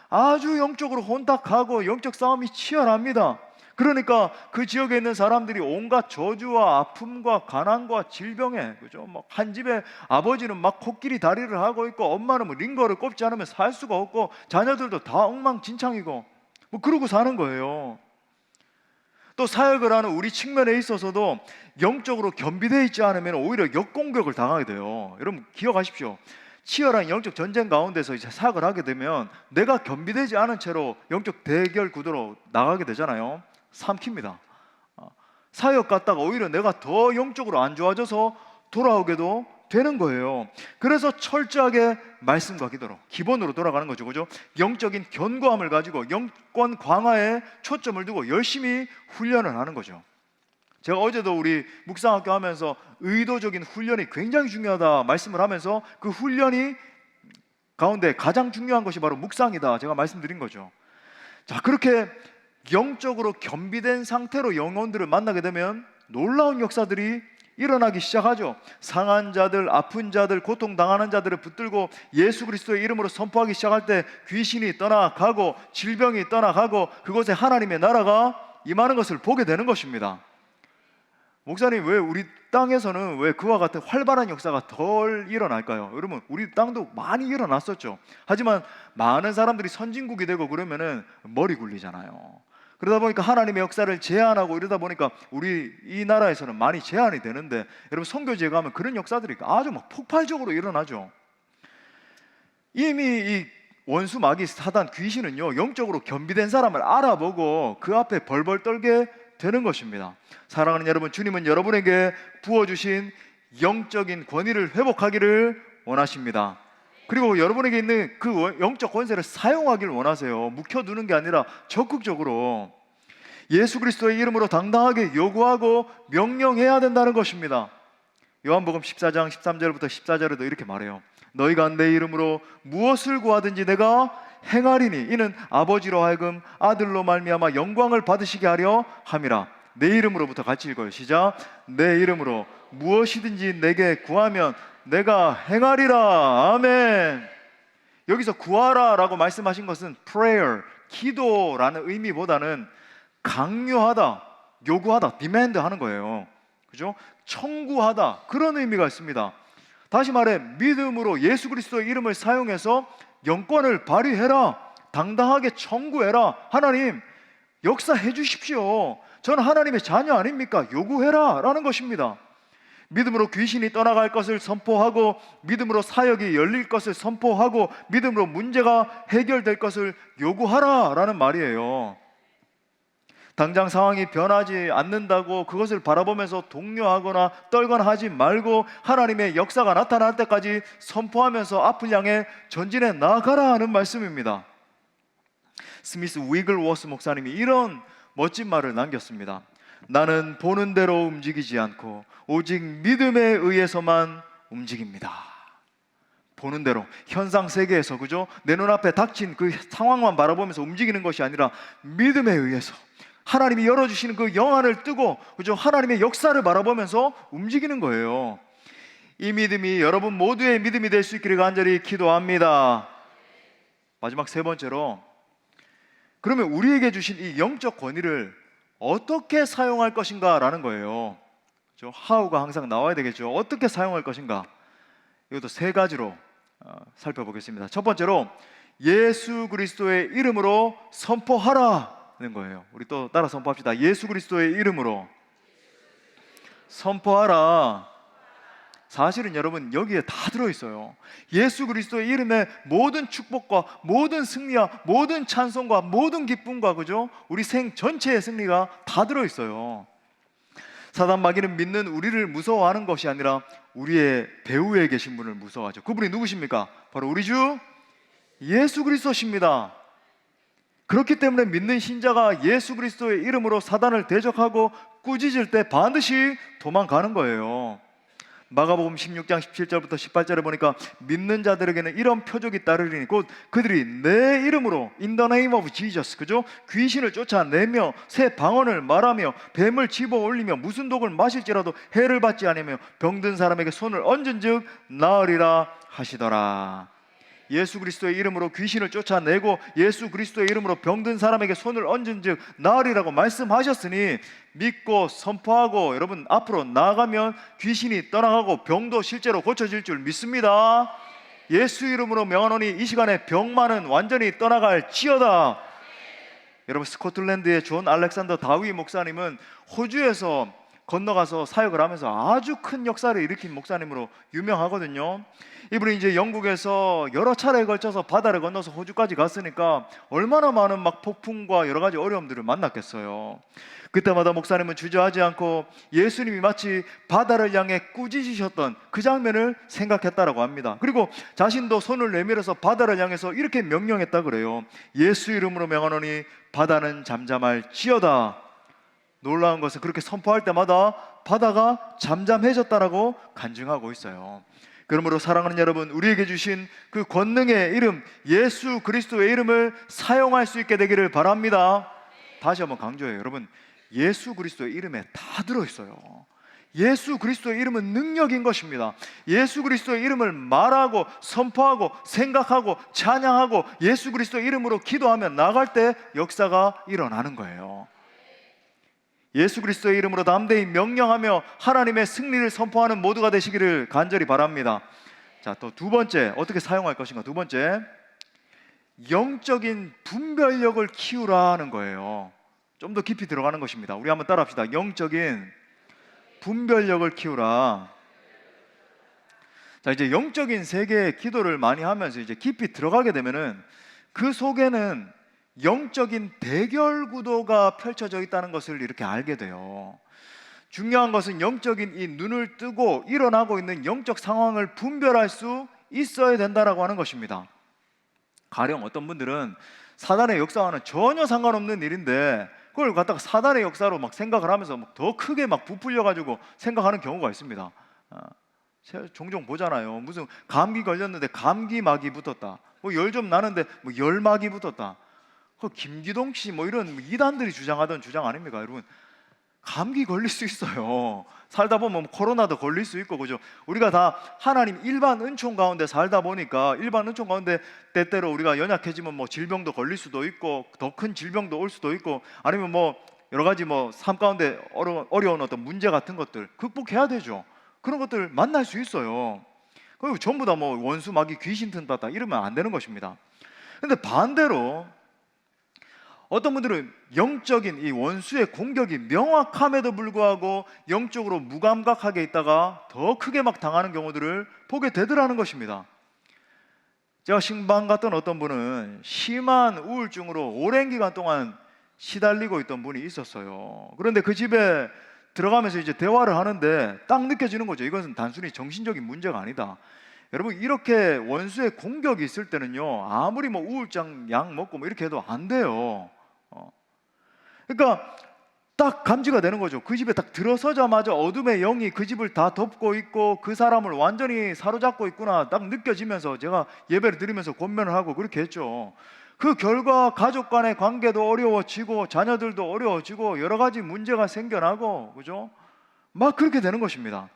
Speaker 1: 아주 영적으로 혼탁하고 영적 싸움이 치열합니다. 그러니까 그 지역에 있는 사람들이 온갖 저주와 아픔과 가난과 질병에 그죠? 막 한 집에 아버지는 막 코끼리 다리를 하고 있고 엄마는 뭐 링거를 꼽지 않으면 살 수가 없고 자녀들도 다 엉망진창이고 뭐 그러고 사는 거예요. 또 사역을 하는 우리 측면에 있어서도 영적으로 겸비되어 있지 않으면 오히려 역공격을 당하게 돼요. 여러분 기억하십시오. 치열한 영적 전쟁 가운데서 이제 사역을 하게 되면 내가 겸비되지 않은 채로 영적 대결 구도로 나가게 되잖아요. 삼킵니다. 사역 갔다가 오히려 내가 더 영적으로 안 좋아져서 돌아오게도 되는 거예요. 그래서 철저하게 말씀과 기도로 기본으로 돌아가는 거죠. 그죠? 영적인 견고함을 가지고 영권 강화에 초점을 두고 열심히 훈련을 하는 거죠. 제가 어제도 우리 묵상학교 하면서 의도적인 훈련이 굉장히 중요하다 말씀을 하면서 그 훈련이 가운데 가장 중요한 것이 바로 묵상이다 제가 말씀드린 거죠. 자, 그렇게 영적으로 겸비된 상태로 영혼들을 만나게 되면 놀라운 역사들이 일어나기 시작하죠. 상한 자들, 아픈 자들, 고통당하는 자들을 붙들고 예수 그리스도의 이름으로 선포하기 시작할 때 귀신이 떠나가고 질병이 떠나가고 그곳에 하나님의 나라가 임하는 것을 보게 되는 것입니다. 목사님, 왜 우리 땅에서는 왜 그와 같은 활발한 역사가 덜 일어날까요? 여러분, 우리 땅도 많이 일어났었죠. 하지만 많은 사람들이 선진국이 되고 그러면은 머리 굴리잖아요. 그러다 보니까 하나님의 역사를 제한하고 이러다 보니까 우리 이 나라에서는 많이 제한이 되는데, 여러분 선교지에 가면 그런 역사들이 아주 막 폭발적으로 일어나죠. 이미 이 원수 마귀 사단 귀신은요 영적으로 겸비된 사람을 알아보고 그 앞에 벌벌 떨게 되는 것입니다. 사랑하는 여러분, 주님은 여러분에게 부어주신 영적인 권위를 회복하기를 원하십니다. 그리고 여러분에게 있는 그 영적 권세를 사용하기를 원하세요. 묵혀두는 게 아니라 적극적으로 예수 그리스도의 이름으로 당당하게 요구하고 명령해야 된다는 것입니다. 요한복음 14장 13절부터 14절에도 이렇게 말해요. 너희가 내 이름으로 무엇을 구하든지 내가 행하리니 이는 아버지로 하여금 아들로 말미암아 영광을 받으시게 하려 함이라. 내 이름으로부터 같이 읽어요. 시작. 내 이름으로 무엇이든지 내게 구하면 내가 행하리라. 아멘. 여기서 구하라 라고 말씀하신 것은 prayer, 기도라는 의미보다는 강요하다, 요구하다, demand 하는 거예요. 그죠? 청구하다, 그런 의미가 있습니다. 다시 말해 믿음으로 예수 그리스도의 이름을 사용해서 영권을 발휘해라, 당당하게 청구해라. 하나님 역사해 주십시오. 저는 하나님의 자녀 아닙니까? 요구해라 라는 것입니다. 믿음으로 귀신이 떠나갈 것을 선포하고, 믿음으로 사역이 열릴 것을 선포하고, 믿음으로 문제가 해결될 것을 요구하라 라는 말이에요. 당장 상황이 변하지 않는다고 그것을 바라보면서 동요하거나 떨거나 하지 말고 하나님의 역사가 나타날 때까지 선포하면서 앞을 향해 전진해 나아가라 하는 말씀입니다. 스미스 위글워스 목사님이 이런 멋진 말을 남겼습니다. 나는 보는 대로 움직이지 않고 오직 믿음에 의해서만 움직입니다. 보는 대로, 현상 세계에서, 그죠? 내 눈앞에 닥친 그 상황만 바라보면서 움직이는 것이 아니라 믿음에 의해서 하나님이 열어주시는 그 영안을 뜨고, 그죠? 하나님의 역사를 바라보면서 움직이는 거예요. 이 믿음이 여러분 모두의 믿음이 될 수 있기를 간절히 기도합니다. 마지막 세 번째로, 그러면 우리에게 주신 이 영적 권위를 어떻게 사용할 것인가 라는 거예요. how가 항상 나와야 되겠죠. 어떻게 사용할 것인가. 이것도 세 가지로 살펴보겠습니다. 첫 번째로, 예수 그리스도의 이름으로 선포하라는 거예요. 우리 또 따라 선포합시다. 예수 그리스도의 이름으로 선포하라. 사실은 여러분 여기에 다 들어있어요. 예수 그리스도의 이름에 모든 축복과 모든 승리와 모든 찬송과 모든 기쁨과, 그죠? 우리 생 전체의 승리가 다 들어있어요. 사단 마귀는 믿는 우리를 무서워하는 것이 아니라 우리의 배후에 계신 분을 무서워하죠. 그분이 누구십니까? 바로 우리 주 예수 그리스도십니다. 그렇기 때문에 믿는 신자가 예수 그리스도의 이름으로 사단을 대적하고 꾸짖을 때 반드시 도망가는 거예요. 마가복음 16장 17절부터 18절에 보니까 믿는 자들에게는 이런 표적이 따르리니 곧 그들이 내 이름으로 In the name of Jesus, 그죠? 귀신을 쫓아내며 새 방언을 말하며 뱀을 집어 올리며 무슨 독을 마실지라도 해를 받지 않으며 병든 사람에게 손을 얹은 즉 나으리라 하시더라. 예수 그리스도의 이름으로 귀신을 쫓아내고 예수 그리스도의 이름으로 병든 사람에게 손을 얹은 즉 나으리라고 말씀하셨으니 믿고 선포하고 여러분 앞으로 나아가면 귀신이 떠나가고 병도 실제로 고쳐질 줄 믿습니다. 예수 이름으로 명하노니 이 시간에 병만은 완전히 떠나갈지어다. 여러분 스코틀랜드의 존 알렉산더 다위 목사님은 호주에서 건너가서 사역을 하면서 아주 큰 역사를 일으킨 목사님으로 유명하거든요. 이분이 이제 영국에서 여러 차례에 걸쳐서 바다를 건너서 호주까지 갔으니까 얼마나 많은 막 폭풍과 여러 가지 어려움들을 만났겠어요. 그때마다 목사님은 주저하지 않고 예수님이 마치 바다를 향해 꾸짖으셨던 그 장면을 생각했다라고 합니다. 그리고 자신도 손을 내밀어서 바다를 향해서 이렇게 명령했다 그래요. 예수 이름으로 명하노니 바다는 잠잠할지어다. 놀라운 것은 그렇게 선포할 때마다 바다가 잠잠해졌다라고 간증하고 있어요. 그러므로 사랑하는 여러분, 우리에게 주신 그 권능의 이름 예수 그리스도의 이름을 사용할 수 있게 되기를 바랍니다. 다시 한번 강조해요. 여러분, 예수 그리스도의 이름에 다 들어있어요. 예수 그리스도의 이름은 능력인 것입니다. 예수 그리스도의 이름을 말하고 선포하고 생각하고 찬양하고 예수 그리스도의 이름으로 기도하며 나갈 때 역사가 일어나는 거예요. 예수 그리스도의 이름으로 담대히 명령하며 하나님의 승리를 선포하는 모두가 되시기를 간절히 바랍니다. 자, 또 두 번째, 어떻게 사용할 것인가. 두 번째, 영적인 분별력을 키우라는 거예요. 좀 더 깊이 들어가는 것입니다. 우리 한번 따라합시다. 영적인 분별력을 키우라. 자, 이제 영적인 세계의 기도를 많이 하면서 이제 깊이 들어가게 되면은 그 속에는 영적인 대결 구도가 펼쳐져 있다는 것을 이렇게 알게 돼요. 중요한 것은 영적인 이 눈을 뜨고 일어나고 있는 영적 상황을 분별할 수 있어야 된다라고 하는 것입니다. 가령 어떤 분들은 사단의 역사와는 전혀 상관없는 일인데 그걸 갖다가 사단의 역사로 막 생각을 하면서 막 더 크게 막 부풀려 가지고 생각하는 경우가 있습니다. 제가 종종 보잖아요. 무슨 감기 걸렸는데 감기막이 붙었다. 뭐 열 좀 나는데 뭐 열막이 붙었다. 그 김기동 씨 뭐 이런 이단들이 주장하던 주장 아닙니까, 여러분? 감기 걸릴 수 있어요. 살다 보면 코로나도 걸릴 수 있고, 그죠? 우리가 다 하나님 일반 은총 가운데 살다 보니까 일반 은총 가운데 때때로 우리가 연약해지면 뭐 질병도 걸릴 수도 있고 더 큰 질병도 올 수도 있고 아니면 뭐 여러 가지 뭐 삶 가운데 어려운 어떤 문제 같은 것들 극복해야 되죠. 그런 것들 만날 수 있어요. 그리고 전부 다 뭐 원수 마귀 귀신 튼다다 이러면 안 되는 것입니다. 근데 반대로 어떤 분들은 영적인 이 원수의 공격이 명확함에도 불구하고 영적으로 무감각하게 있다가 더 크게 막 당하는 경우들을 보게 되더라는 것입니다. 제가 신방 갔던 어떤 분은 심한 우울증으로 오랜 기간 동안 시달리고 있던 분이 있었어요. 그런데 그 집에 들어가면서 이제 대화를 하는데 딱 느껴지는 거죠. 이것은 단순히 정신적인 문제가 아니다. 여러분, 이렇게 원수의 공격이 있을 때는요, 아무리 뭐 우울증 약 먹고 뭐 이렇게 해도 안 돼요. 그러니까 딱 감지가 되는 거죠. 그 집에 딱 들어서자마자 어둠의 영이 그 집을 다 덮고 있고 그 사람을 완전히 사로잡고 있구나 딱 느껴지면서 제가 예배를 드리면서 권면을 하고 그렇게 했죠. 그 결과 가족 간의 관계도 어려워지고 자녀들도 어려워지고 여러 가지 문제가 생겨나고, 그죠? 막 그렇게 되는 것입니다.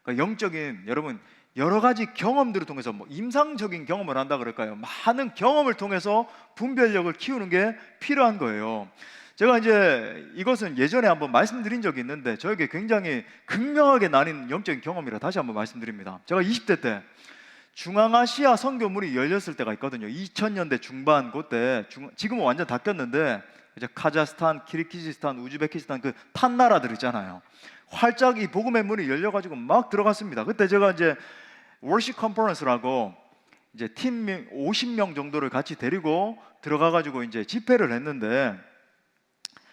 Speaker 1: 그러니까 영적인, 여러분, 여러 가지 경험들을 통해서 뭐 임상적인 경험을 한다 그럴까요? 많은 경험을 통해서 분별력을 키우는 게 필요한 거예요. 제가 이제 이것은 예전에 한번 말씀드린 적이 있는데 저에게 굉장히 극명하게 나뉜 영적인 경험이라 다시 한번 말씀드립니다. 제가 20대 때 중앙아시아 선교문이 열렸을 때가 있거든요. 2000년대 중반 그때, 지금은 완전 닫혔는데 이제 카자흐스탄, 키르기즈스탄, 우즈베키스탄 그 탄 나라들 있잖아요. 활짝 이 복음의 문이 열려가지고 막 들어갔습니다. 그때 제가 이제 월십 컨퍼런스라고 이제 팀 50명 정도를 같이 데리고 들어가가지고 이제 집회를 했는데,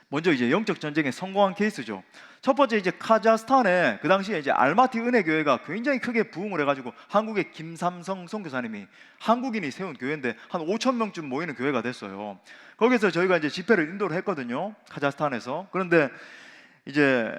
Speaker 1: 먼저 이제 영적 전쟁에 성공한 케이스죠. 첫 번째 이제 카자흐스탄에 그 당시에 이제 알마티 은혜교회가 굉장히 크게 부흥을 해가지고 한국의 김삼성 선교사님이 한국인이 세운 교회인데 한 5천 명쯤 모이는 교회가 됐어요. 거기서 저희가 이제 집회를 인도를 했거든요. 카자흐스탄에서. 그런데 이제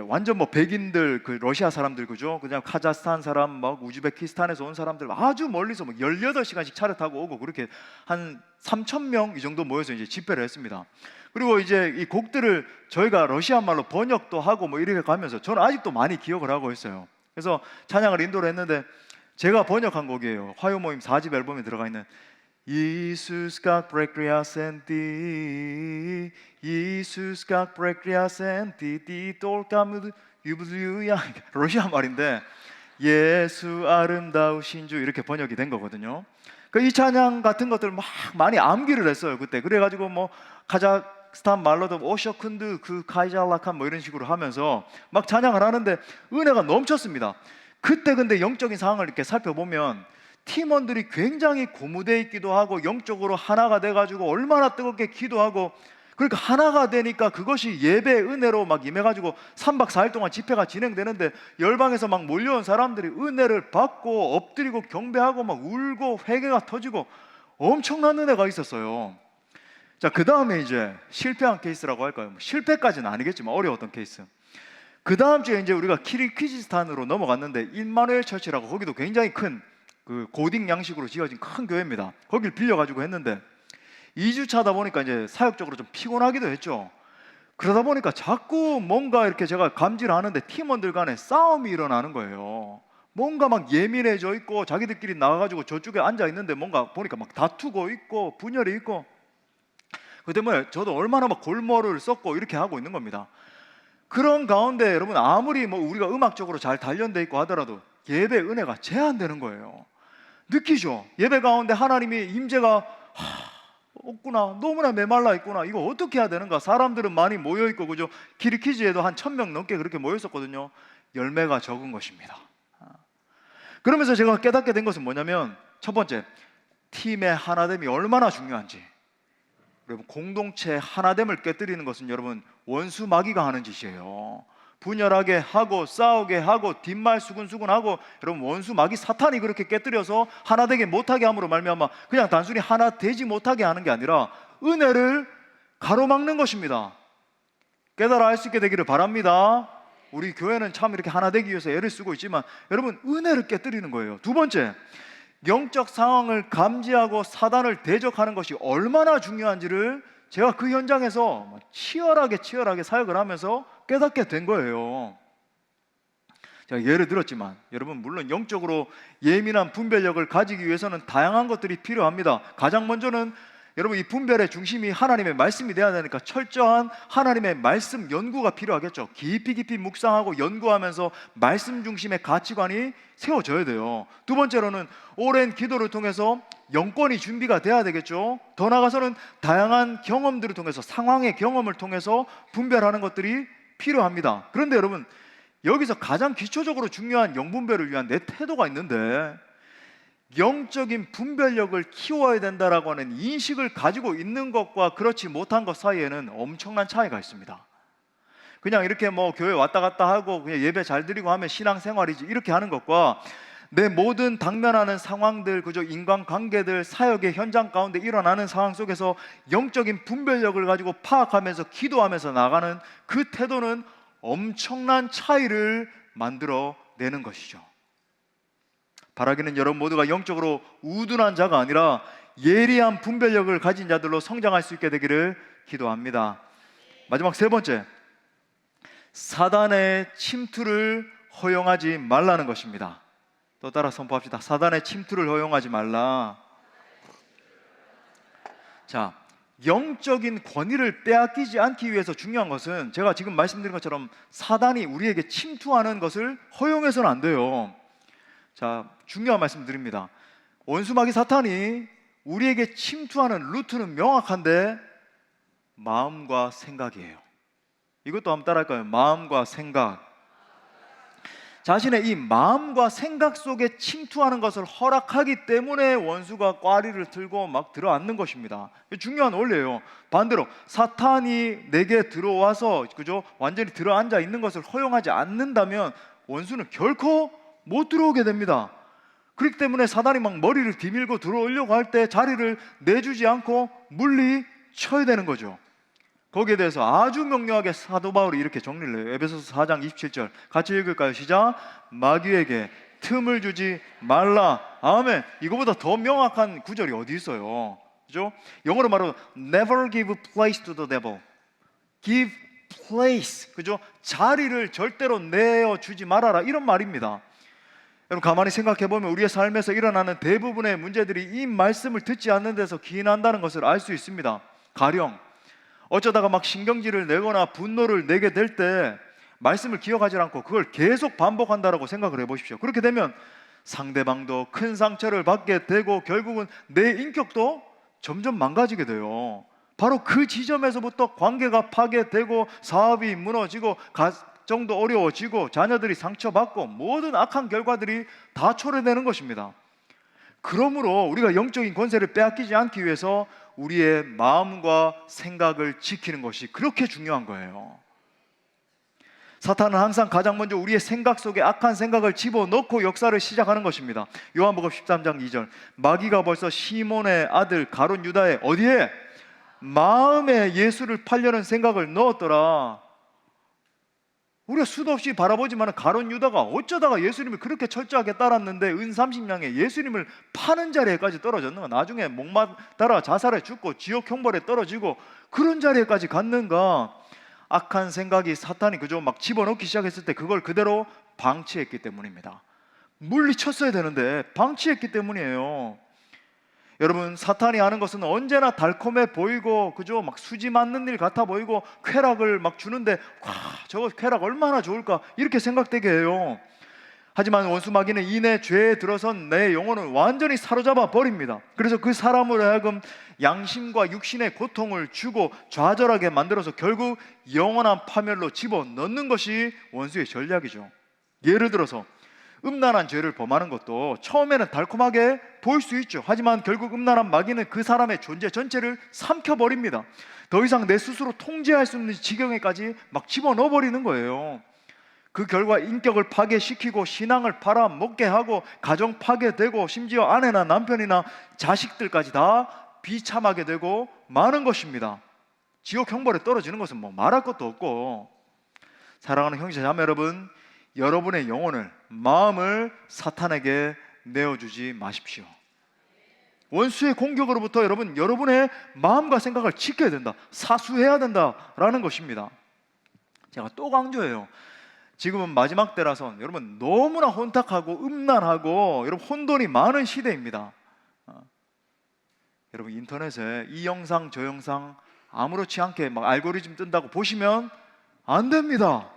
Speaker 1: 완전 뭐 백인들, 그 러시아 사람들, 그죠? 그냥 카자흐스탄 사람, 막 우즈베키스탄에서 온 사람들 아주 멀리서 막 18시간씩 차를 타고 오고 그렇게 한 3,000명 이 정도 모여서 이제 집회를 했습니다. 그리고 이제 이 곡들을 저희가 러시아 말로 번역도 하고 뭐 이렇게 가면서 저는 아직도 많이 기억을 하고 있어요. 그래서 찬양을 인도를 했는데 제가 번역한 곡이에요. 화요 모임 4집 앨범에 들어가 있는 이수스 각 브레크리아센티 이수스 각 브레크리아센티 띠돌까무드 유부유야, 러시아 말인데 예수 아름다우신 주 이렇게 번역이 된 거거든요. 그 이 찬양 같은 것들 막 많이 암기를 했어요 그때. 그래가지고 뭐 카자흐스탄 말로도 오셔쿤드 그 카이잘라칸 뭐 이런 식으로 하면서 막 찬양을 하는데 은혜가 넘쳤습니다. 그때 근데 영적인 상황을 이렇게 살펴보면 팀원들이 굉장히 고무돼 있기도 하고 영적으로 하나가 돼가지고 얼마나 뜨겁게 기도하고, 그러니까 하나가 되니까 그것이 예배 은혜로 막 임해가지고 3박 4일 동안 집회가 진행되는데 열방에서 막 몰려온 사람들이 은혜를 받고 엎드리고 경배하고 막 울고 회개가 터지고 엄청난 은혜가 있었어요. 자, 그 다음에 이제 실패한 케이스라고 할까요? 뭐 실패까지는 아니겠지만 어려웠던 케이스. 그 다음 주에 이제 우리가 키르기즈스탄으로 넘어갔는데 임마누엘 처치라고, 거기도 굉장히 큰 그 고딩 양식으로 지어진 큰 교회입니다. 거길 빌려가지고 했는데 2주 차다 보니까 이제 사역적으로 좀 피곤하기도 했죠. 그러다 보니까 자꾸 뭔가 이렇게 제가 감지를 하는데 팀원들 간에 싸움이 일어나는 거예요. 뭔가 막 예민해져 있고 자기들끼리 나가가지고 저쪽에 앉아 있는데 뭔가 보니까 막 다투고 있고 분열이 있고, 그 때문에 저도 얼마나 막 골머를 썩고 이렇게 하고 있는 겁니다. 그런 가운데 여러분, 아무리 뭐 우리가 음악적으로 잘 단련돼 있고 하더라도 예배 은혜가 제한되는 거예요. 느끼죠? 예배 가운데 하나님의 임재가 없구나, 너무나 메말라 있구나, 이거 어떻게 해야 되는가. 사람들은 많이 모여 있고, 그죠? 키르키즈에도 한 1,000명 넘게 그렇게 모여 있었거든요. 열매가 적은 것입니다. 그러면서 제가 깨닫게 된 것은 뭐냐면, 첫 번째, 팀의 하나됨이 얼마나 중요한지. 여러분, 공동체 하나됨을 깨뜨리는 것은 여러분 원수 마귀가 하는 짓이에요. 분열하게 하고 싸우게 하고 뒷말 수근수근하고, 여러분 원수 마귀 사탄이 그렇게 깨뜨려서 하나 되게 못하게 함으로 말미암아 그냥 단순히 하나 되지 못하게 하는 게 아니라 은혜를 가로막는 것입니다. 깨달아 알 수 있게 되기를 바랍니다. 우리 교회는 참 이렇게 하나 되기 위해서 애를 쓰고 있지만 여러분, 은혜를 깨뜨리는 거예요. 두 번째, 영적 상황을 감지하고 사단을 대적하는 것이 얼마나 중요한지를 제가 그 현장에서 치열하게 사역을 하면서 깨닫게 된 거예요. 제가 예를 들었지만 여러분, 물론 영적으로 예민한 분별력을 가지기 위해서는 다양한 것들이 필요합니다. 가장 먼저는 여러분, 이 분별의 중심이 하나님의 말씀이 돼야 되니까 철저한 하나님의 말씀 연구가 필요하겠죠. 깊이 묵상하고 연구하면서 말씀 중심의 가치관이 세워져야 돼요. 두 번째로는 오랜 기도를 통해서 영권이 준비가 돼야 되겠죠. 더 나아가서는 다양한 경험들을 통해서, 상황의 경험을 통해서 분별하는 것들이 필요합니다. 그런데 여러분, 여기서 가장 기초적으로 중요한 영분별을 위한 내 태도가 있는데, 영적인 분별력을 키워야 된다라고 하는 인식을 가지고 있는 것과 그렇지 못한 것 사이에는 엄청난 차이가 있습니다. 그냥 이렇게 뭐 교회 왔다 갔다 하고 그냥 예배 잘 드리고 하면 신앙생활이지, 이렇게 하는 것과 내 모든 당면하는 상황들, 그저 인간관계들, 사역의 현장 가운데 일어나는 상황 속에서 영적인 분별력을 가지고 파악하면서 기도하면서 나가는 그 태도는 엄청난 차이를 만들어내는 것이죠. 바라기는 여러분 모두가 영적으로 우둔한 자가 아니라 예리한 분별력을 가진 자들로 성장할 수 있게 되기를 기도합니다. 마지막 세 번째, 사단의 침투를 허용하지 말라는 것입니다. 또 따라 선포합시다. 사단의 침투를 허용하지 말라. 자, 영적인 권위를 빼앗기지 않기 위해서 중요한 것은 제가 지금 말씀드린 것처럼 사단이 우리에게 침투하는 것을 허용해서는 안 돼요. 자, 중요한 말씀 드립니다. 원수마귀 사탄이 우리에게 침투하는 루트는 명확한데 마음과 생각이에요. 이것도 한번 따라할까요? 마음과 생각. 자신의 이 마음과 생각 속에 침투하는 것을 허락하기 때문에 원수가 꽈리를 들고 막 들어앉는 것입니다. 중요한 원리예요. 반대로 사탄이 내게 들어와서 그죠? 완전히 들어앉아 있는 것을 허용하지 않는다면 원수는 결코 못 들어오게 됩니다. 그렇기 때문에 사단이 막 머리를 디밀고 들어오려고 할 때 자리를 내주지 않고 물리쳐야 되는 거죠. 거기에 대해서 아주 명료하게 사도 바울이 이렇게 정리를 해요. 에베소서 4장 27절 같이 읽을까요? 시작. 마귀에게 틈을 주지 말라. 아멘. 이거보다 더 명확한 구절이 어디 있어요? 그죠? 영어로 말하면 never give place to the devil. give place. 그죠? 자리를 절대로 내어주지 말아라. 이런 말입니다. 여러분 가만히 생각해 보면 우리의 삶에서 일어나는 대부분의 문제들이 이 말씀을 듣지 않는 데서 기인한다는 것을 알 수 있습니다. 가령 어쩌다가 막 신경질을 내거나 분노를 내게 될 때 말씀을 기억하지 않고 그걸 계속 반복한다라고 생각을 해보십시오. 그렇게 되면 상대방도 큰 상처를 받게 되고 결국은 내 인격도 점점 망가지게 돼요. 바로 그 지점에서부터 관계가 파괴되고 사업이 무너지고 가정도 어려워지고 자녀들이 상처받고 모든 악한 결과들이 다 초래되는 것입니다. 그러므로 우리가 영적인 권세를 빼앗기지 않기 위해서 우리의 마음과 생각을 지키는 것이 그렇게 중요한 거예요. 사탄은 항상 가장 먼저 우리의 생각 속에 악한 생각을 집어넣고 역사를 시작하는 것입니다. 요한복음 13장 2절 마귀가 벌써 시몬의 아들 가룟 유다의 어디에? 마음에 예수를 팔려는 생각을 넣었더라. 우리가 수도 없이 바라보지만 가룟 유다가 어쩌다가 예수님을 그렇게 철저하게 따랐는데 은 30냥에 예수님을 파는 자리에까지 떨어졌는가? 나중에 목마따라 자살해 죽고 지옥 형벌에 떨어지고 그런 자리에까지 갔는가? 악한 생각이 사탄이 그저 막 집어넣기 시작했을 때 그걸 그대로 방치했기 때문입니다. 물리쳤어야 되는데 방치했기 때문이에요. 여러분 사탄이 하는 것은 언제나 달콤해 보이고 그죠? 막 수지 맞는 일 같아 보이고 쾌락을 막 주는데 와 저거 쾌락 얼마나 좋을까 이렇게 생각되게 해요. 하지만 원수마귀는 이내 죄에 들어선 내 영혼을 완전히 사로잡아 버립니다. 그래서 그 사람으로 하여금 양심과 육신의 고통을 주고 좌절하게 만들어서 결국 영원한 파멸로 집어넣는 것이 원수의 전략이죠. 예를 들어서 음란한 죄를 범하는 것도 처음에는 달콤하게 보일 수 있죠. 하지만 결국 음란한 마귀는 그 사람의 존재 전체를 삼켜버립니다. 더 이상 내 스스로 통제할 수 없는 지경에까지 막 집어넣어버리는 거예요. 그 결과 인격을 파괴시키고 신앙을 팔아먹게 하고 가정 파괴되고 심지어 아내나 남편이나 자식들까지 다 비참하게 되고 마는 것입니다. 지옥 형벌에 떨어지는 것은 뭐 말할 것도 없고. 사랑하는 형제 자매 여러분, 여러분의 영혼을 마음을 사탄에게 내어주지 마십시오. 원수의 공격으로부터 여러분의 마음과 생각을 지켜야 된다, 사수해야 된다라는 것입니다. 제가 또 강조해요. 지금은 마지막 때라서 여러분 너무나 혼탁하고 음란하고 여러분 혼돈이 많은 시대입니다. 여러분 인터넷에 이 영상 저 영상 아무렇지 않게 막 알고리즘 뜬다고 보시면 안 됩니다.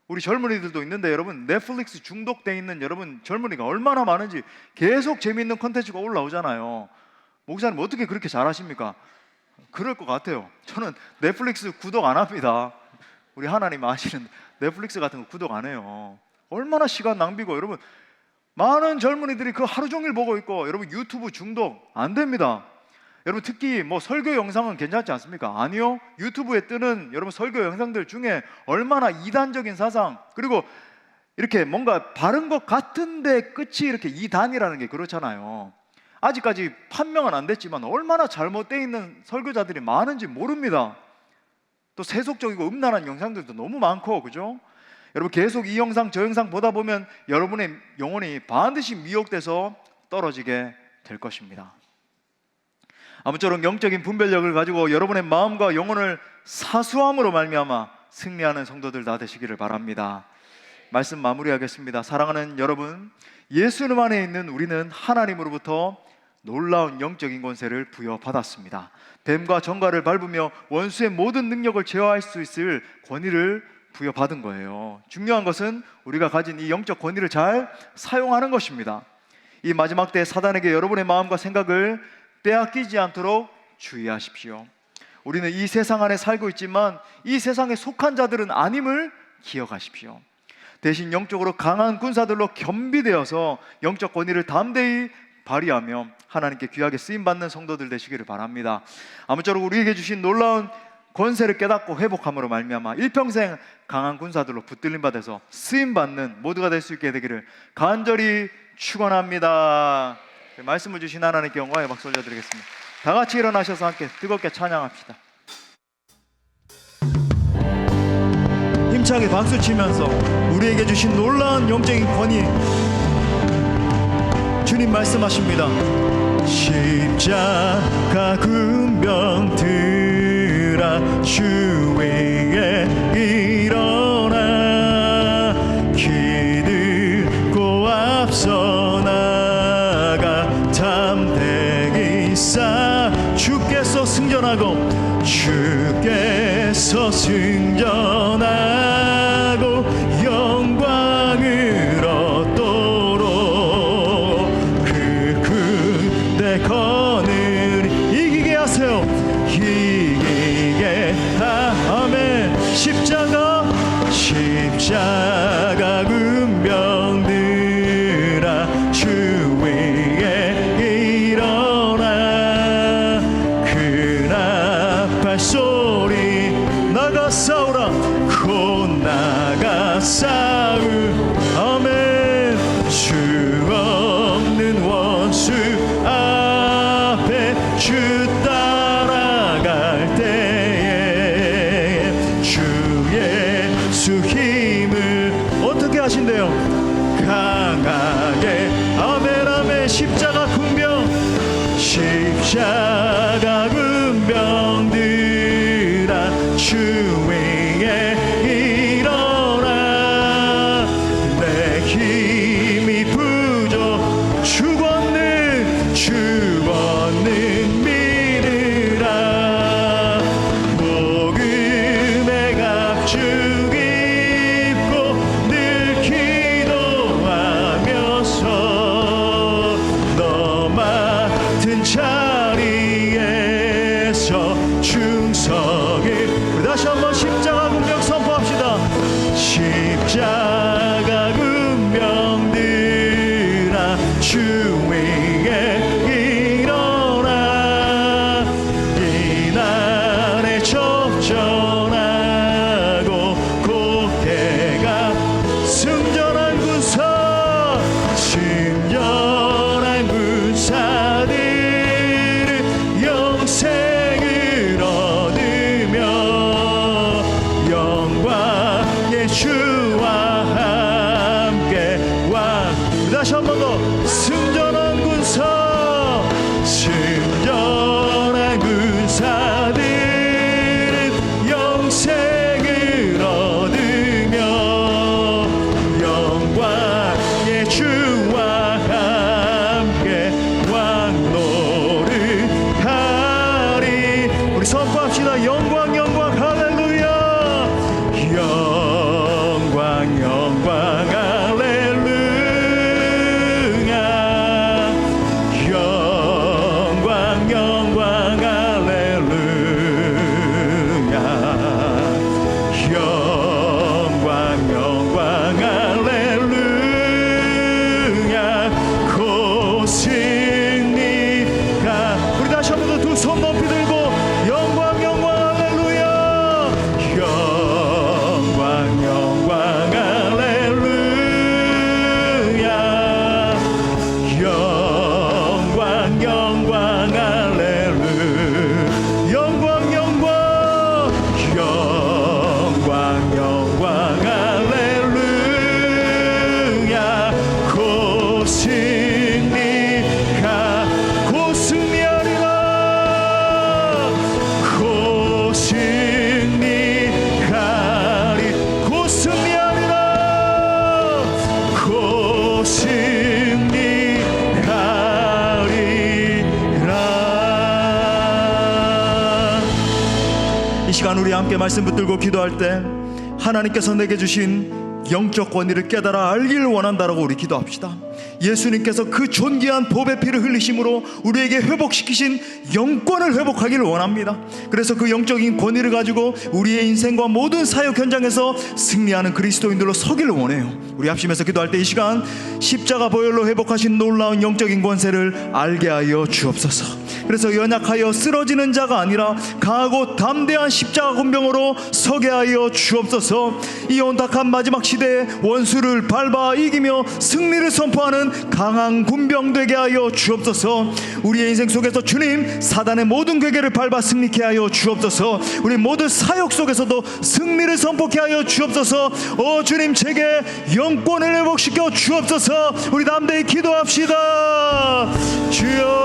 Speaker 1: 우리 젊은이들도 있는데 여러분 넷플릭스 중독돼 있는 여러분 젊은이가 얼마나 많은지 계속 재미있는 콘텐츠가 올라오잖아요. 목사님 어떻게 그렇게 잘하십니까? 그럴 것 같아요. 저는 넷플릭스 구독 안 합니다. 우리 하나님 아시는 넷플릭스 같은 거 구독 안 해요. 얼마나 시간 낭비고. 여러분 많은 젊은이들이 그 하루 종일 보고 있고 여러분 유튜브 중독 안 됩니다. 여러분 특히 뭐 설교 영상은 괜찮지 않습니까? 아니요. 유튜브에 뜨는 여러분 설교 영상들 중에 얼마나 이단적인 사상 그리고 이렇게 뭔가 바른 것 같은데 끝이 이렇게 2단이라는 게 그렇잖아요. 아직까지 판명은 안 됐지만 얼마나 잘못되어 있는 설교자들이 많은지 모릅니다. 또 세속적이고 음란한 영상들도 너무 많고, 그죠? 여러분, 계속 이 영상 저 영상 보다 보면 여러분의 영혼이 반드시 미혹돼서 떨어지게 될 것입니다. 아무쪼록 영적인 분별력을 가지고 여러분의 마음과 영혼을 사수함으로 말미암아 승리하는 성도들 다 되시기를 바랍니다. 말씀 마무리하겠습니다. 사랑하는 여러분, 예수님 안에 있는 우리는 하나님으로부터 놀라운 영적인 권세를 부여받았습니다. 뱀과 정갈을 밟으며 원수의 모든 능력을 제어할 수 있을 권위를 부여받은 거예요. 중요한 것은 우리가 가진 이 영적 권위를 잘 사용하는 것입니다. 이 마지막 때 사단에게 여러분의 마음과 생각을 빼앗기지 않도록 주의하십시오. 우리는 이 세상 안에 살고 있지만 이 세상에 속한 자들은 아님을 기억하십시오. 대신 영적으로 강한 군사들로 겸비되어서 영적 권위를 담대히 발휘하며 하나님께 귀하게 쓰임받는 성도들 되시기를 바랍니다. 아무쪼록 우리에게 주신 놀라운 권세를 깨닫고 회복함으로 말미암아 일평생 강한 군사들로 붙들림 받아서 쓰임받는 모두가 될 수 있게 되기를 간절히 축원합니다. 말씀을 주신 하나님께 영광의 박수 올려드리겠습니다. 다 같이 일어나셔서 함께 뜨겁게 찬양합시다. 힘차게 박수 치면서 우리에게 주신 놀라운 영적인 권위, 주님 말씀하십니다. 십자가 군병들아 주 위에 일어나 기들고 앞서 나가 담대히 쌓아 주께서 승전하고 주께서 승전하고 영광을 얻도록 그 군대 거늘 이기게 하세요. 이기게 아멘. 십자가 군병들아 주 위에 일어나 그 발소리 나가 싸우라 곧 나가 싸우 아멘. 주 없는 원수 앞에 주 따라갈 때에 주 예수 힘을 어떻게 하신대요? 강하게 아멘 아멘. 십자가 군병 십자가 군병들아 주 위에 일어나 내 힘이 부족 죽었는 믿으라 복음의 갑주 입고 늘 기도하면서 너 맡은 자리에서 충성을 다시 한번 십자가 군병 선포합시다. 십자가 군병들아 주 위에 일어나 이날에 접전하고 곧해가 승전한 군사 승전한 군사들은 영생을 얻으며 영광의 주와 함께 왕 다시 한 번 더 승전한 군사 승전한 군사들은 영생을 얻으며 영광의 주와 함께 왕노릇하리. 우리 선포합시다. 영광 영광 할렐루야 영광 영광 할렐루야 영광 영광 할렐루야 영광 영광 할렐루야 곧 승리가 우리 다시 한 번 더 두 손 높이 들고 영광 영광 할렐루야 영광 영광 할렐루야 이 시간 우리 함께 말씀 붙들고 기도할 때 하나님께서 내게 주신 영적 권위를 깨달아 알기를 원한다라고 우리 기도합시다. 예수님께서 그 존귀한 보배 피를 흘리심으로 우리에게 회복시키신 영권을 회복하기를 원합니다. 그래서 그 영적인 권위를 가지고 우리의 인생과 모든 사역 현장에서 승리하는 그리스도인들로 서기를 원해요. 우리 합심해서 기도할 때 이 시간 십자가 보혈로 회복하신 놀라운 영적인 권세를 알게 하여 주옵소서. 그래서 연약하여 쓰러지는 자가 아니라 강하고 담대한 십자가 군병으로 서게 하여 주옵소서. 이 온탁한 마지막 시대에 원수를 밟아 이기며 승리를 선포하는 강한 군병 되게 하여 주옵소서. 우리의 인생 속에서 주님 사단의 모든 괴계를 밟아 승리케 하여 주옵소서. 우리 모든 사역 속에서도 승리를 선포케 하여 주옵소서. 주님 제게 영권을 회복시켜 주옵소서. 우리 담대히 기도합시다. 주여